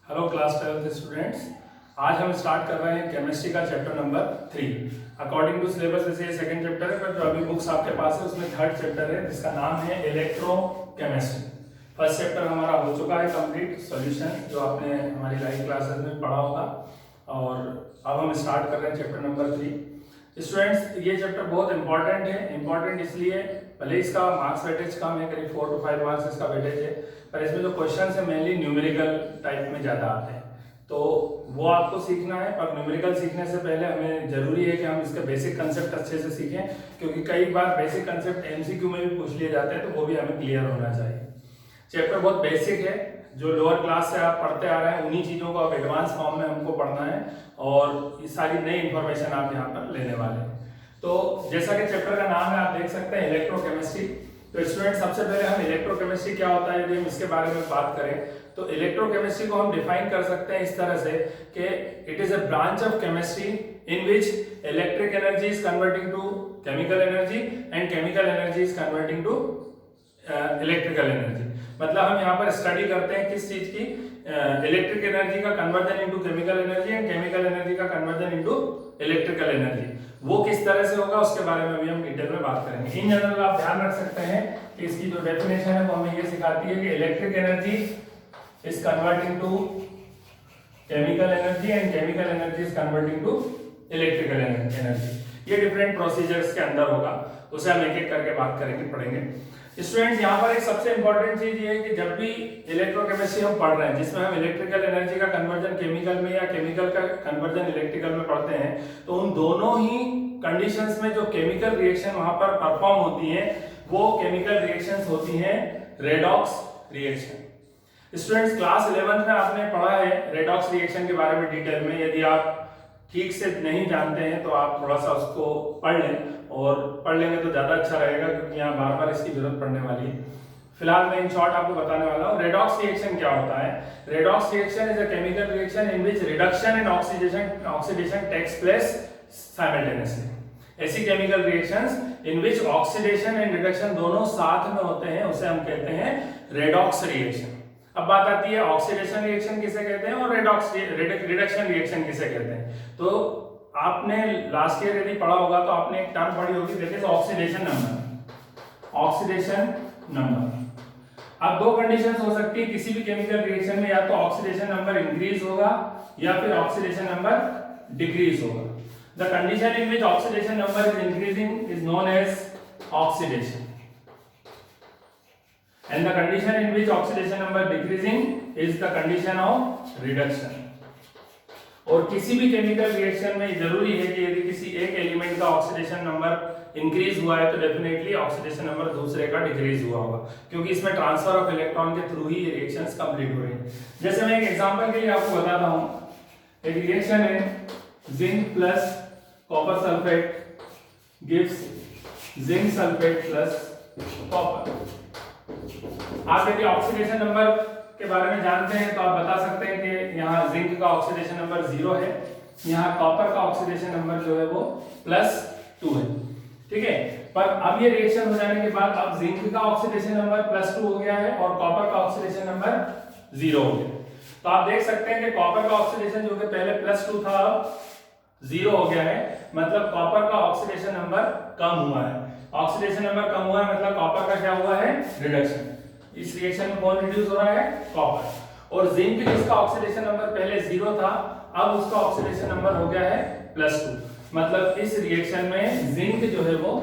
Hello class 12th students. आज हम start कर रहे हैं केमिस्ट्री का chapter number 3। According to syllabus वैसे ये सेकंड चैप्टर है, पर जो अभी बुक्स आपके पास है उसमें थर्ड चैप्टर है जिसका नाम है इलेक्ट्रोकेमिस्ट्री। फर्स्ट चैप्टर हमारा हो चुका है कंप्लीट सॉल्यूशन, जो आपने हमारी लाइव क्लासेस में पढ़ा होगा। और अब हम स्टार्ट कर रहे हैं चैप्टर नंबर 3। स्टूडेंट्स, ये चैप्टर बहुत इंपॉर्टेंट है। इंपॉर्टेंट इसलिए, भले इसका मार्क्स वेटेज कम है, करीब 4 to 5 मार्क्स इसका वेटेज है, पर इसमें जो क्वेश्चन है मेनली न्यूमेरिकल टाइप में ज़्यादा आते हैं, तो वो आपको सीखना है। पर न्यूमेरिकल सीखने से पहले हमें जरूरी है कि हम इसके बेसिक कंसेप्ट अच्छे से सीखें, क्योंकि कई बार बेसिक कंसेप्ट एमसीक्यू में भी पूछ लिए जाते हैं, तो वो भी हमें क्लियर होना चाहिए। चैप्टर बहुत बेसिक है, जो लोअर क्लास से आप पढ़ते आ रहे हैं उन्हीं चीज़ों को अब एडवांस फॉर्म में हमको पढ़ना है, और ये सारी नई इंफॉर्मेशन आप यहाँ पर लेने वाले हैं। तो जैसा कि चैप्टर का नाम है, आप देख सकते हैं इलेक्ट्रोकेमिस्ट्री। तो स्टूडेंट, सबसे पहले हम इलेक्ट्रोकेमिस्ट्री क्या होता है यदि हम इसके बारे में बात करें, तो इलेक्ट्रोकेमिस्ट्री को हम डिफाइन कर सकते हैं इस तरह से कि it is a branch of chemistry in which electric energy is converting to chemical energy and chemical energy is converting to electrical energy. मतलब हम यहाँ पर स्टडी करते हैं किस चीज की, इलेक्ट्रिक एनर्जी का conversion into chemical energy and chemical energy का कन्वर्जन इनटू इलेक्ट्रिकल एनर्जी। वो किस तरह से होगा उसके बारे में भी हम डिटेल में बात करेंगे। इन जनरल आप ध्यान रख सकते हैं कि इसकी जो डेफिनेशन है वो हमें ये सिखाती है कि electric energy is converting to chemical energy and chemical energy is converting to electrical energy. ये डिफरेंट प्रोसीजर्स के अंदर होगा, उसे हम एक एक करके बात करेंगे, पढ़ेंगे। स्टूडेंट्स, यहाँ पर एक सबसे इंपॉर्टेंट चीज ये है कि जब भी इलेक्ट्रोकेमिस्ट्री हम पढ़ रहे हैं, जिसमें हम इलेक्ट्रिकल एनर्जी का कन्वर्जन केमिकल में या केमिकल का कन्वर्जन इलेक्ट्रिकल में पढ़ते हैं, तो उन दोनों ही कंडीशंस में जो केमिकल रिएक्शन वहां पर परफॉर्म होती हैं, वो केमिकल रिएक्शंस होती हैं redox reaction. Students, class 11th में आपने पढ़ा है रेडॉक्स रिएक्शन के बारे में डिटेल में। यदि आप ठीक से नहीं जानते हैं तो आप थोड़ा सा उसको पढ़ लें, और पढ़ लेंगे तो ज्यादा अच्छा रहेगा, क्योंकि यहाँ बार बार इसकी जरूरत पड़ने वाली है। फिलहाल मैं इन शॉर्ट आपको बताने वाला हूँ रेडॉक्स रिएक्शन क्या होता है। Redox reaction is a chemical reaction in which reduction and oxidation takes place simultaneously. ऐसी chemical reactions in which oxidation and reduction दोनों साथ में होते हैं, उसे हम कहते हैं रेडॉक्स रिएक्शन। अब बात आती है ऑक्सीडेशन रिएक्शन किसे कहते हैं और रिडक्शन रिएक्शन किसे कहते हैं। तो आपने लास्ट ईयर यदि पढ़ा होगा तो आपने एक टर्म पढ़ी होगी, that is oxidation number. Oxidation number. अब दो कंडीशंस हो सकती है किसी भी केमिकल रिएक्शन में, या तो ऑक्सीडेशन नंबर इंक्रीज होगा या फिर ऑक्सीडेशन नंबर डिक्रीज होगा। The condition in which oxidation number is increasing is known as oxidation, and the condition in which oxidation number decreasing is the condition of reduction। और किसी भी chemical reaction में जरूरी है कि यदि किसी एक एलिमेंट का ऑक्सीडेशन नंबर इंक्रीज हुआ है तो डेफिनेटली ऑक्सीडेशन नंबर दूसरे का डिक्रीज हुआ होगा, क्योंकि इसमें ट्रांसफर ऑफ इलेक्ट्रॉन के थ्रू ही ये रिएक्शंस कंप्लीट हो रही हैं। जैसे मैं एक एग्जांपल के लिए आपको बताता हूं, एक रिएक्शन है zinc plus copper sulphate gives zinc sulphate plus copper. आप यदि ऑक्सीडेशन नंबर के बारे में जानते हैं तो आप बता सकते हैं कि यहाँ जिंक का ऑक्सीडेशन नंबर 0 है, यहाँ कॉपर का ऑक्सीडेशन नंबर जो है वो +2 है, ठीक है। पर अब ये रिएक्शन हो जाने के बाद अब जिंक का ऑक्सीडेशन नंबर +2 हो गया है और कॉपर का ऑक्सीडेशन नंबर 0 हो गया। तो आप देख सकते हैं कि कॉपर का ऑक्सीडेशन जो कि पहले +2 था अब 0 हो गया है, मतलब कॉपर का ऑक्सीडेशन नंबर कम हुआ है। ऑक्सीडेशन नंबर कम हुआ है मतलब कॉपर का क्या हुआ है, रिडक्शन। इस रिएक्शन में कौन रिड्यूस हो रहा है, कॉपर। और जिंक जिसका ऑक्सीडेशन नंबर पहले 0 था, अब उसका ऑक्सीडेशन नंबर हो गया है +2, मतलब इस रिएक्शन में जिंक जो है वो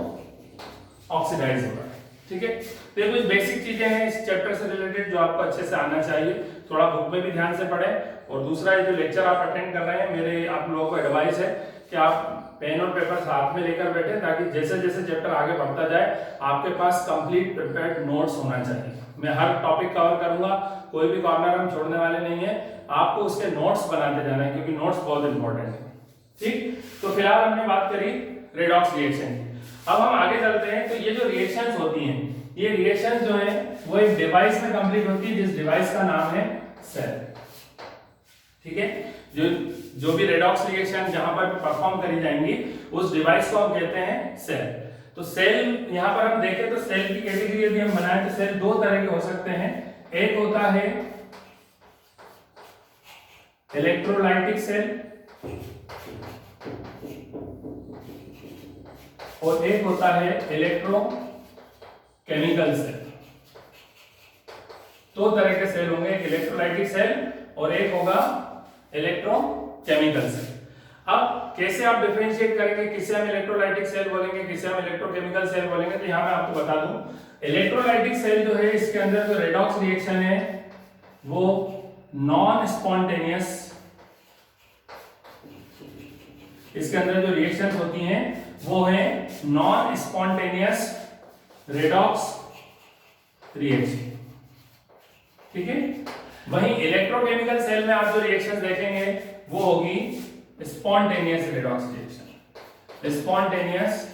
ऑक्सीडाइज हो रहा है, ठीक है। तो ये कुछ बेसिक चीजें हैं इस चैप्टर से रिलेटेड जो आपको अच्छे से आना चाहिए, थोड़ा बुक में भी ध्यान से पढ़ें। और दूसरा, ये जो लेक्चर आप अटेंड कर रहे हैं, मेरे आप लोगों को एडवाइस है कि आप पेन और पेपर साथ में लेकर बैठे, ताकि जैसे जैसे चैप्टर आगे बढ़ता जाए आपके पास कंप्लीट प्रिपेयर्ड नोट्स होना चाहिए। मैं हर टॉपिक कवर करूंगा, कोई भी कॉर्नर हम छोड़ने वाले नहीं है, आपको उसके नोट्स बनाते जाना है, क्योंकि नोट्स बहुत इंपॉर्टेंट है, ठीक। तो फिलहाल हमने बात करी रेडॉक्स रिएक्शन की। अब हम आगे चलते हैं। तो ये जो रिएक्शंस होती हैं, ये रिएक्शंस जो है वो एक डिवाइस में कंप्लीट होती है, जिस डिवाइस का नाम है सेल, ठीक है। जो भी रेडॉक्स रिएक्शन जहां पर परफॉर्म करी जाएंगी उस डिवाइस को हम कहते हैं सेल। तो सेल यहां पर हम देखें तो सेल की कैटेगरी यदि हम बनाएं तो सेल दो तरह के हो सकते हैं। एक होता है इलेक्ट्रोलाइटिक सेल और एक होता है इलेक्ट्रोकेमिकल सेल। दो तरह के सेल होंगे, एक इलेक्ट्रोलाइटिक सेल और एक होगा इलेक्ट्रोकेमिकल सेल। अब कैसे आप डिफरेंशिएट करेंगे, किसे हम इलेक्ट्रोलाइटिक सेल बोलेंगे, किसे हम इलेक्ट्रोकेमिकल सेल बोलेंगे, तो यहां मैं आपको बता दूं, इलेक्ट्रोलाइटिक सेल जो है इसके अंदर जो रेडॉक्स रिएक्शन है वो नॉन स्पॉन्टेनियस, इसके अंदर जो रिएक्शंस होती हैं वो है नॉन स्पॉन्टेनियस रेडॉक्स रिएक्शन, ठीक है। वहीं इलेक्ट्रोकेमिकल सेल में आप जो रिएक्शंस देखेंगे वो होगी spontaneous redox reaction, spontaneous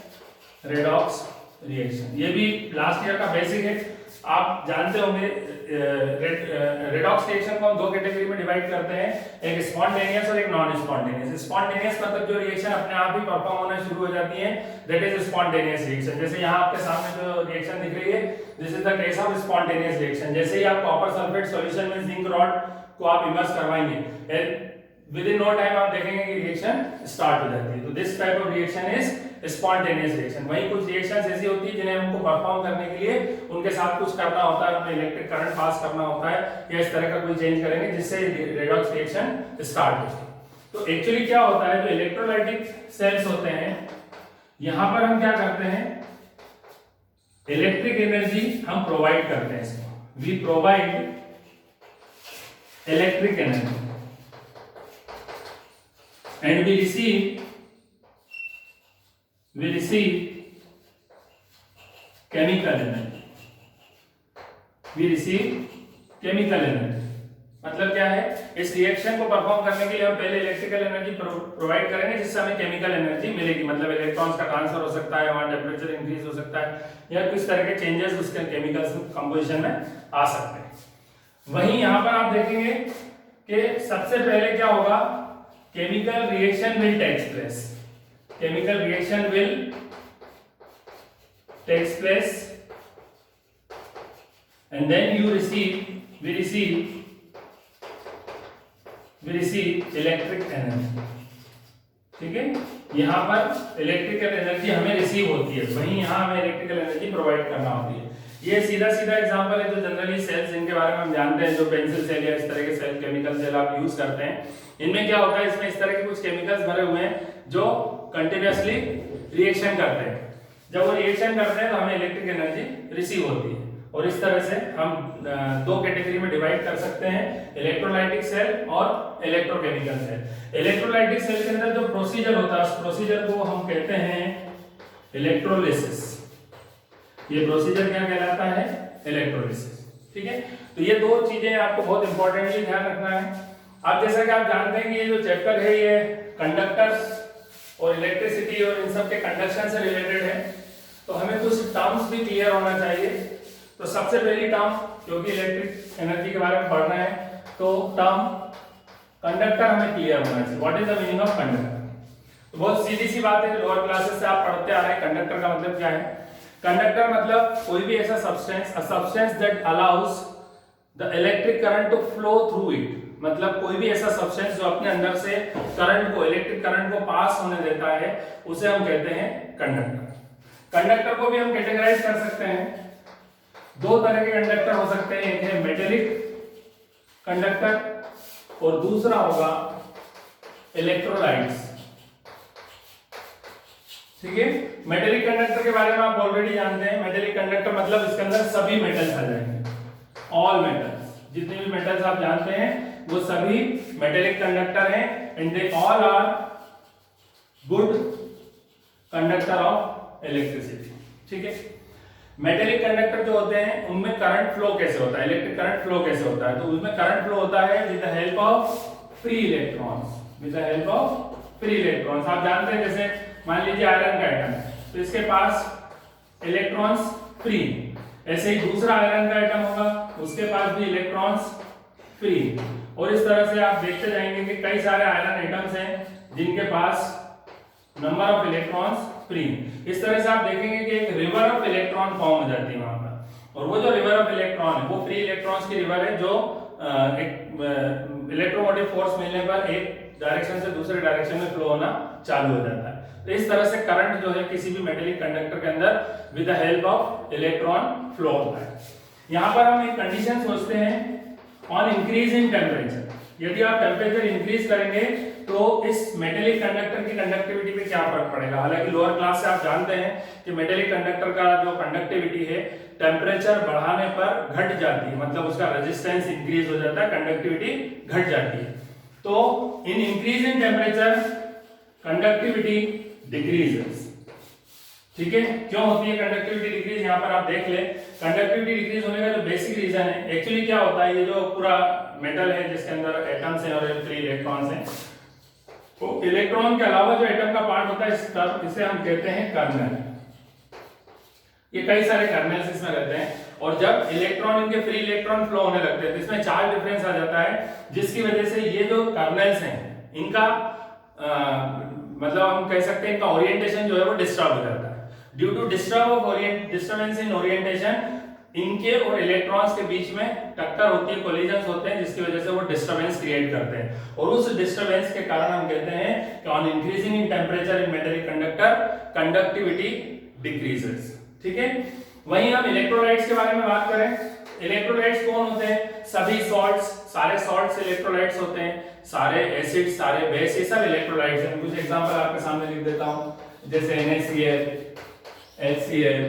redox reaction. ये भी लास्ट ईयर का बेसिक है, आप जानते होंगे। रेडॉक्स रिएक्शन को हम दो कैटेगरी में डिवाइड करते हैं, एक स्पॉन्टेनियस और एक नॉन स्पॉन्टेनियस। स्पॉन्टेनियस मतलब जो रिएक्शन अपने आप ही परफॉर्म होना शुरू हो जाती है, दैट इज स्पॉन्टेनियस रिएक्शन। जैसे यहाँ आपके सामने जो रिएक्शन दिख रही है, this is the case of spontaneous reaction. जैसे ही आप कॉपर सल्फेट सॉल्यूशन में जिंक रॉड को आप इमर्स करवाएंगे, विद इन नो टाइम आप देखेंगे कि रिएक्शन स्टार्ट हो जाती है। तो this type of reaction is spontaneous reaction. वहीं कुछ रिएक्शंस ऐसी होती है जिन्हें हमको परफॉर्म करने के लिए उनके साथ कुछ करना होता है, उनमें इलेक्ट्रिक करंट पास करना होता है या इस तरह का कोई चेंज करेंगे जिससे रेडॉक्स रिएक्शन स्टार्ट हो जाए। तो एक्चुअली क्या होता है, जो इलेक्ट्रोलाइटिक सेल्स होते हैं यहां पर हम क्या करते हैं, इलेक्ट्रिक एनर्जी हम प्रोवाइड करते हैं इसको, we provide electric energy and we receive chemical energy, we receive chemical energy। मतलब क्या है, इस रिएक्शन को परफॉर्म करने के लिए हम पहले इलेक्ट्रिकल एनर्जी प्रोवाइड करेंगे जिससे हमें केमिकल एनर्जी मिलेगी। मतलब इलेक्ट्रॉन्स का ट्रांसफर हो सकता है, वहां टेम्परेचर इंक्रीज हो सकता है या किस तरह के चेंजेस उसके केमिकल्स कंपोजिशन में आ सकते हैं। वहीं यहां पर आप देखेंगे कि सबसे पहले क्या होगा, chemical reaction will takes place, chemical reaction will takes place and then we receive electric energy, ठीक है। यहाँ पर इलेक्ट्रिकल एनर्जी हमें रिसीव होती है, वहीं यहाँ हमें इलेक्ट्रिकल एनर्जी प्रोवाइड करना होती है। ये सीधा एग्जांपल है जो जनरली सेल्स जिनके बारे में हम जानते हैं, जो पेंसिल सेल या इस तरह के सेल, केमिकल सेल आप यूज करते हैं, इनमें क्या होता है, इसमें इस तरह के कुछ केमिकल्स भरे हुए हैं जो कंटिन्यूअसली रिएक्शन करते हैं। जब वो रिएक्शन करते हैं तो हमें इलेक्ट्रिक एनर्जी रिसीव होती है। और इस तरह से हम दो कैटेगरी में डिवाइड कर सकते हैं, इलेक्ट्रोलाइटिक सेल और इलेक्ट्रोकेमिकल सेल। इलेक्ट्रोलाइटिक सेल के अंदर जो प्रोसीजर होता है उस प्रोसीजर को हम कहते हैं इलेक्ट्रोलिसिस। ये प्रोसीजर क्या कहलाता है, इलेक्ट्रोलिसिस, ठीक है। तो ये दो चीजें आपको बहुत इंपॉर्टेंटली ध्यान रखना है। अब जैसा कि आप जानते हैं कि ये जो चैप्टर है ये कंडक्टर्स और इलेक्ट्रिसिटी और इन सब के कंडक्शन से रिलेटेड है, तो हमें कुछ टर्म्स भी क्लियर होना चाहिए। तो सबसे पहली टर्म, क्योंकि इलेक्ट्रिक एनर्जी के बारे में पढ़ना है, तो टर्म कंडक्टर हमें क्लियर होना चाहिए। What is the meaning of conductor? तो बहुत सीधी सी बात है, लोअर क्लासेस से आप पढ़ते आ रहे हैं। कंडक्टर का मतलब क्या है? कंडक्टर मतलब कोई भी ऐसा substance, a substance that allows the electric current to flow through it. मतलब कोई भी ऐसा सब्सटेंस जो अपने अंदर से करंट को, इलेक्ट्रिक करंट को पास होने देता है, उसे हम कहते हैं कंडक्टर। कंडक्टर को भी हम कैटेगराइज कर सकते हैं, दो तरह के कंडक्टर हो सकते हैं, एक है मेटेलिक कंडक्टर और दूसरा होगा इलेक्ट्रोलाइट्स, ठीक है। मेटेलिक कंडक्टर के बारे में आप ऑलरेडी जानते हैं। मेटेलिक कंडक्टर मतलब इसके अंदर सभी मेटल्स आ जाएंगे, ऑल मेटल्स, जितने भी मेटल्स आप जानते हैं वो सभी मेटेलिक कंडक्टर हैं, and they all are good conductor of electricity, ठीक है। मेटेलिक कंडक्टर जो होते हैं उनमें करंट फ्लो कैसे होता है, इलेक्ट्रिक करंट फ्लो कैसे होता है? तो उसमें करंट फ्लो होता है with the help of free electrons, with the help of free electrons. आप जानते हैं जैसे मान लीजिए आयरन का एटम है, तो इसके पास इलेक्ट्रॉन्स फ्री, ऐसे ही दूसरा आयरन का एटम होगा, उसके पास भी इलेक्ट्रॉन्स फ्री। और इस तरह से आप देखते जाएंगे कि कई सारे आयरन एटम्स हैं जिनके पास नंबर ऑफ इलेक्ट्रॉन्स फ्री। इस तरह से आप देखेंगे कि एक रिवर ऑफ इलेक्ट्रॉन फॉर्म हो जाती है वहां पर, और वो जो रिवर ऑफ इलेक्ट्रॉन है वो फ्री इलेक्ट्रॉन्स की रिवर है जो एक इलेक्ट्रोमोटिव फोर्स मिलने पर एक डायरेक्शन से दूसरे डायरेक्शन में फ्लो होना चालू हो जाता है। तो इस तरह से करंट जो है किसी भी मेटेलिक कंडक्टर के अंदर with the help of electron flow होता है। यहाँ पर हम एक कंडीशन सोचते हैं ऑन इंक्रीज इन टेम्परेचर। यदि आप टेम्परेचर इंक्रीज करेंगे तो इस मेटेलिक कंडक्टर की कंडक्टिविटी पे क्या फर्क पड़ेगा। हालांकि लोअर क्लास से आप जानते हैं कि मेटेलिक कंडक्टर का जो कंडक्टिविटी है टेम्परेचर बढ़ाने पर घट जाती है, मतलब उसका रेजिस्टेंस इंक्रीज हो जाता है, कंडक्टिविटी घट जाती है। तो in increase in temperature conductivity decreases. ठीक है, क्यों होती है कंडक्टिविटी डिक्रीज, यहाँ पर आप देख ले। कंडक्टिविटी डिक्रीज होने का जो बेसिक रीजन है, एक्चुअली क्या होता है, ये जो पूरा मेटल है जिसके अंदर एटम्स हैं और फ्री इलेक्ट्रॉन्स हैं, तो इलेक्ट्रॉन के अलावा जो एटम का पार्ट होता है इसे हम कहते हैं कर्नल। ये कई सारे कर्नल्स इसमें रहते हैं और जब इलेक्ट्रॉन इनके फ्री इलेक्ट्रॉन फ्लो होने लगते हैं तो इसमें चार्ज डिफरेंस आ जाता है, जिसकी वजह से ये जो कर्नल्स हैं इनका मतलब हम कह सकते हैं इनका ओरिएंटेशन जो है वो डिस्टर्ब हो जाता है। Due to disturbance in orientation इनके और इलेक्ट्रॉन्स के बीच में टक्कर होती है, कोलिजन्स होते हैं, जिसकी वजह से वो डिस्टरबेंस क्रिएट करते हैं और उस डिस्टरबेंस के कारण हम कहते हैं कि on increasing in temperature in metallic conductor conductivity decreases. ठीक है, वहीं हम इलेक्ट्रोलाइट्स के बारे में बात करें, इलेक्ट्रोलाइट्स कौन होते हैं, सभी सॉल्ट्स, सारे सॉल्ट्स इलेक्ट्रोलाइट्स होते हैं, सारे एसिड, सारे बेस, ये सब इलेक्ट्रोलाइट्स हैं। कुछ एग्जांपल आपके सामने लिख देता हूं, जैसे NaCl, HCl,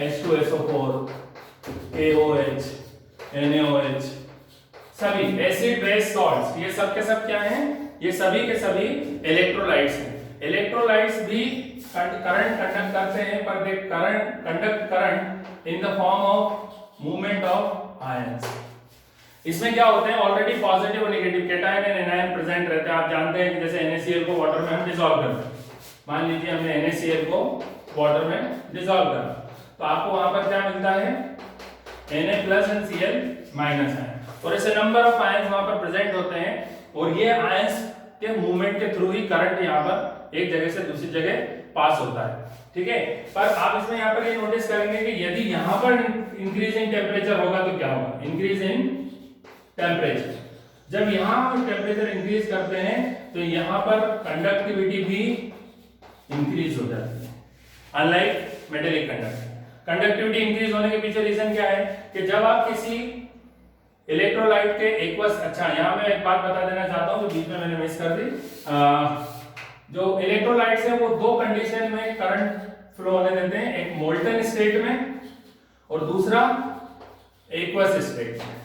H2SO4, KOH, NaOH, सभी एसिड बेस सॉल्ट्स, ये सब के सब क्या हैं, ये सभी के सभी इलेक्ट्रोलाइट्स हैं। इलेक्ट्रोलाइट्स भी करंट कंडक्ट करते हैं, पर they conduct current in the form of movement of ions. इसमें क्या होते हैं, ऑलरेडी पॉजिटिव और negative cation and anion present रहते हैं। आप जानते हैं कि जैसे NaCl को वाटर में हम डिसॉल्व करते हैं, मान लीजिए हमने NaCl को वाटर में डिसॉल्व करा, तो आपको वहां पर क्या मिलता है, Na plus and Cl minus है, और ऐसे नंबर ऑफ आयंस वहां पर प्रेजेंट होते हैं और ये आयंस के मूवमेंट के थ्रू ही करंट यहाँ पर एक जगह से दूसरी जगह पास होता है। ठीक है, पर आप इसमें यहाँ पर ये नोटिस करेंगे कि यदि यहाँ पर इंक्रीज इन टेम्परेचर होगा तो क्या होगा, इंक्रीज इन टेम्परेचर, जब यहाँ हम टेम्परेचर इंक्रीज करते हैं तो यहाँ पर कंडक्टिविटी भी इंक्रीज हो जाती है। Unlike metallic conductor, conductivity increase होने के पीछे रीजन क्या है कि जब आप किसी इलेक्ट्रोलाइट के एक्वस, अच्छा यहाँ मैं एक बात बता देना चाहता हूँ, तो बीच में मैंने मिस कर दी। जो इलेक्ट्रोलाइट्स है वो दो कंडीशन में करंट फ्लो होने देते हैं, एक मोल्टन स्टेट में और दूसरा एक्वस स्टेट में,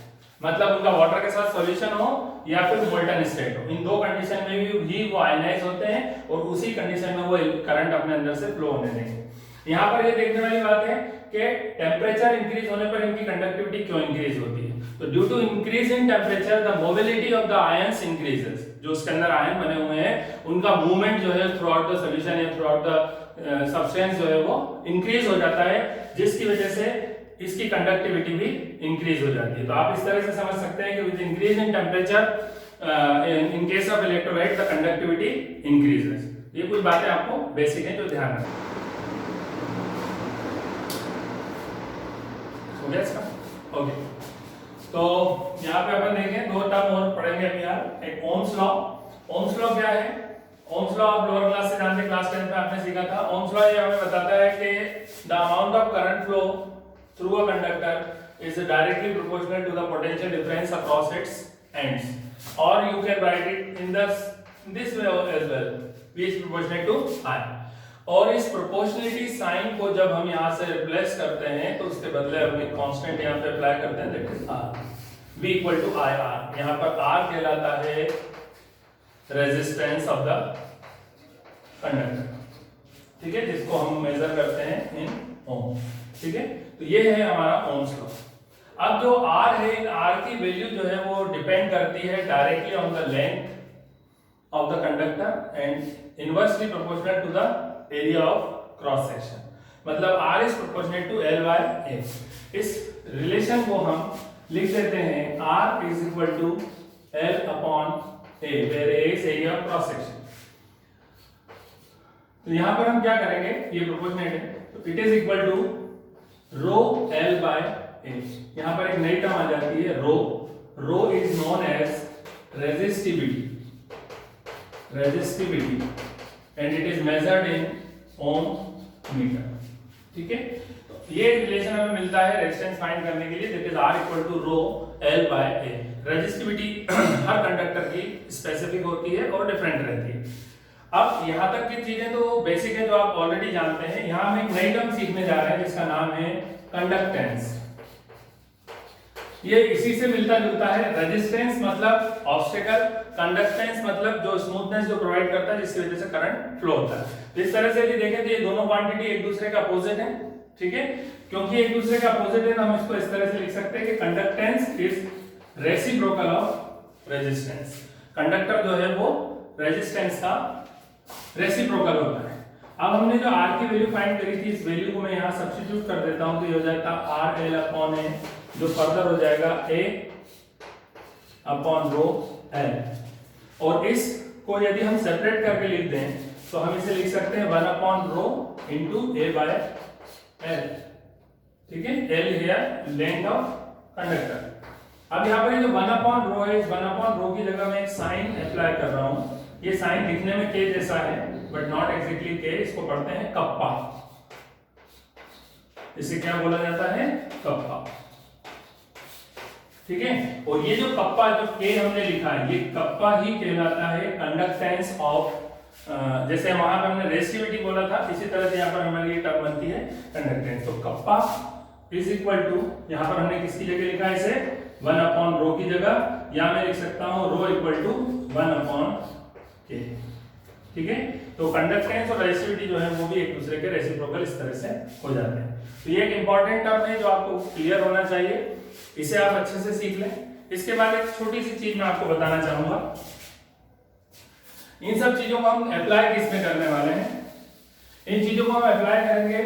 मतलब उनका वाटर के साथ सॉल्यूशन हो या फिर मोल्टन स्टेट हो, इन दो कंडीशन में भी वो आयनाइज होते हैं और उसी कंडीशन में वो करंट अपने अंदर से फ्लो होने देंगे। यहाँ पर ये देखने वाली बात है कि टेम्परेचर इंक्रीज होने पर इनकी कंडक्टिविटी क्यों इंक्रीज होती है, तो due to increase in temperature the mobility of the ions increases, जो उसके अंदर आयन बने हुए हैं उनका मूवमेंट जो है थ्रू आउट द सॉल्यूशन या थ्रू आउट द सब्सटेंस जो है वो इंक्रीज हो जाता है, जिसकी वजह से इसकी कंडक्टिविटी भी इंक्रीज हो जाती है। तो आप इस तरह से समझ सकते हैं कि with increase in temperature in case of electrolyte the conductivity increases. ये कुछ बातें आपको बेसिक हैं जो ध्यान रखना। हो गया इसका? ओके, तो यहाँ पे अपन देखें दो टर्म और पढ़ेंगे अभी यार। एक ओम्स लॉ। ओम्स लॉ क्या है? ओम्स लॉ आप लोअर क्लास से जानते, क्लास 10 में आपने सीखा था। ओम्स लॉ ये हमें बताता है कि the amount of current flow through a conductor is directly proportional to the potential difference across its ends, or you can write it in this way as well, V is proportional to I। और इस proportionality sign को जब हम यहाँ से replace करते हैं तो उसके बदले हम एक कांस्टेंट यहाँ पे अप्लाई करते हैं, that is R, V equal to I R. यहाँ पर R कहलाता है रेजिस्टेंस ऑफ द कंडक्टर, ठीक है, जिसको हम मेजर करते हैं इन ओम। ठीक है, तो ये है हमारा ओम्स लॉ। अब जो R है, R की वैल्यू जो है वो डिपेंड करती है directly on the length of the conductor and inversely proportional to the area of cross section, मतलब R is proportional to L by A। इस रिलेशन को हम लिख देते हैं R is equal to L upon A, where A is area of cross section. तो यहां पर हम क्या करेंगे, ये प्रोपोर्शनल है, तो it is equal to rho L by A। यहां पर एक नई टर्म आ जाती है rho rho is known as resistivity and it is measured in ohm meter. ठीक है, तो ये रिलेशन हमें मिलता है रेजिस्टेंस फाइंड करने के लिए, that is R equal to rho L by A। Resistivity हर कंडक्टर की स्पेसिफिक होती है और डिफरेंट रहती है। अब यहाँ तक की चीजें तो बेसिक है जो आप ऑलरेडी जानते हैं। यहाँ हम एक नई टर्म सीखने जा रहे हैं जिसका नाम है कंडक्टेंस। ये इसी से मिलता जुलता है। रेजिस्टेंस मतलब ऑब्स्टेकल, कंडक्टेंस मतलब जो स्मूथनेस जो प्रोवाइड करता है जिसकी वजह से करंट फ्लो होता है। इस तरह से यदि देखें तो ये दोनों क्वांटिटी एक दूसरे का अपोजिट है, ठीक है। क्योंकि एक दूसरे का अपोजिट है तो हम इसको इस तरह से लिख सकते हैं कि conductance is reciprocal of resistance. Conductor जो है वो रेजिस्टेंस का रेसिप्रोकल होता है। अब हमने जो R की वैल्यू फाइंड करी थी, इस वैल्यू को मैं यहाँ सब्स्टिट्यूट कर देता हूँ तो ये हो जाता है RL अपॉन A, जो फर्दर हो जाएगा A अपॉन रो L। और इसको यदि हम सेपरेट करके लिख दें तो हम इसे लिख सकते हैं 1 upon rho into A by L, ठीक है। L here length of conductor. अब यहाँ पर ये जो 1 अपॉन रो है, इस 1 अपॉन रो की जगह मैं एक साइन अप्लाई कर रहा हूँ। ये साइन दिखने में K जैसा है बट नॉट एग्जैक्टली K, इसको पढ़ते हैं कप्पा। इसे क्या बोला जाता है? कप्पा, ठीक है। और ये जो कप्पा जो K हमने लिखा है, ये कप्पा ही कहलाता है कंडक्टेंस ऑफ, जैसे वहां पर हमने रेसिस्टिविटी बोला था, इसी तरह से यहाँ पर हमारी ये टर्म बनती है कंडक्टेंस। तो कप्पा इज इक्वल टू, यहाँ पर हमने किसकी जगह लिखा है इसे 1 अपॉन रो की जगह, या मैं लिख सकता हूँ rho equal to 1 upon K, ठीक है। तो कंडक्टेंस और रेसिस्टिविटी जो है वो भी एक दूसरे के रेसिप्रोकल इस तरह से हो जाते हैं। तो ये एक इंपॉर्टेंट टर्म है जो आपको क्लियर होना चाहिए, इसे आप अच्छे से सीख लें। इसके बाद एक छोटी सी चीज मैं आपको बताना चाहूंगा। इन सब चीजों को हम अप्लाई किस में करने वाले हैं? इन चीजों को हम अप्लाई करेंगे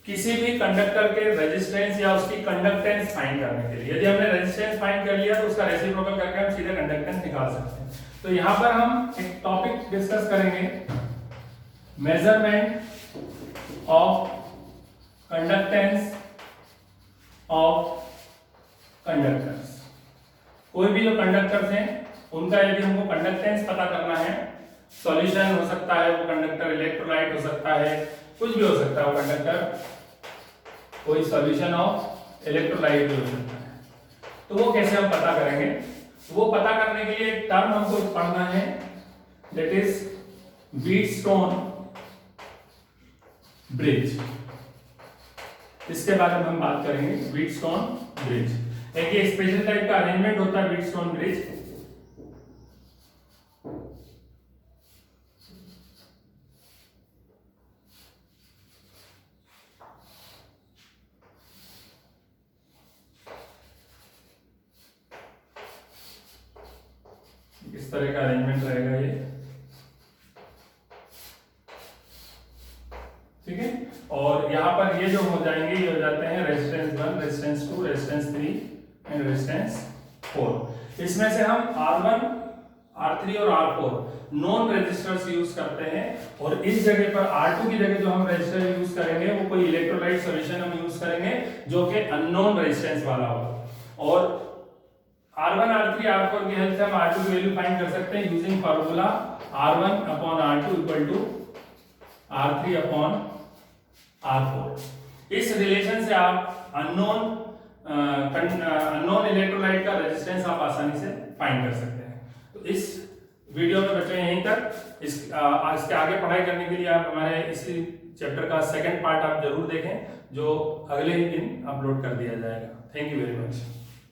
किसी भी कंडक्टर के रेजिस्टेंस या उसकी कंडक्टेंस फाइंड करने के लिए। यदि हमने रेजिस्टेंस फाइंड कर लिया तो उसका रेसिप्रोकल करके हम सीधे कंडक्टेंस निकाल सकते हैं। तो यहां पर हम एक टॉपिक डिस्कस करेंगे, measurement of conductance of conductors. कोई भी जो कंडक्टर्स हैं उनका यदि हमको कंडक्टेंस पता करना है, सॉल्यूशन हो सकता है वो कंडक्टर, इलेक्ट्रोलाइट हो सकता है, कुछ भी हो सकता है वो कंडक्टर, कोई सॉल्यूशन ऑफ इलेक्ट्रोलाइट भी हो सकता है। तो वो कैसे हम पता करेंगे? वो पता करने के लिए एक टर्म हमको पढ़ना है, दैट इज व्हीटस्टोन ब्रिज। इसके बारे में हम बात करेंगे, व्हीटस्टोन ब्रिज। एक ये स्पेशल टाइप का अरेंजमेंट होता है व्हीटस्टोन ब्रिज। इस तरह का अरेंजमेंट रहेगा ये, ठीक है। और यहाँ पर ये जो हो जाएंगे, ये हो जाते हैं resistance 1, resistance 2, resistance 3 and resistance 4। इसमें से हम R1, R3 और R4 नॉन रेजिस्टर्स यूज करते हैं, और इस जगह पर R2 की जगह जो हम रेजिस्टर यूज करेंगे वो कोई इलेक्ट्रोलाइट सॉल्यूशन हम यूज करेंगे जो कि अननोन रेजिस्टेंस वाला होगा। और R1, R3, R4 की हेल्प से हम R2 की वैल्यू फाइंड कर सकते हैं using formula R1 upon R2 equal to R3 upon R4। इस रिलेशन से आप अननोन इलेक्ट्रोलाइट का रेजिस्टेंस आप आसानी से फाइंड कर सकते हैं। तो इस वीडियो में बच्चों यहीं तक। इसके आगे पढ़ाई करने के लिए आप हमारे इसी चैप्टर का सेकंड पार्ट आप जरूर देखें, जो अगले ही दिन अपलोड कर दिया जाएगा। Thank you very much.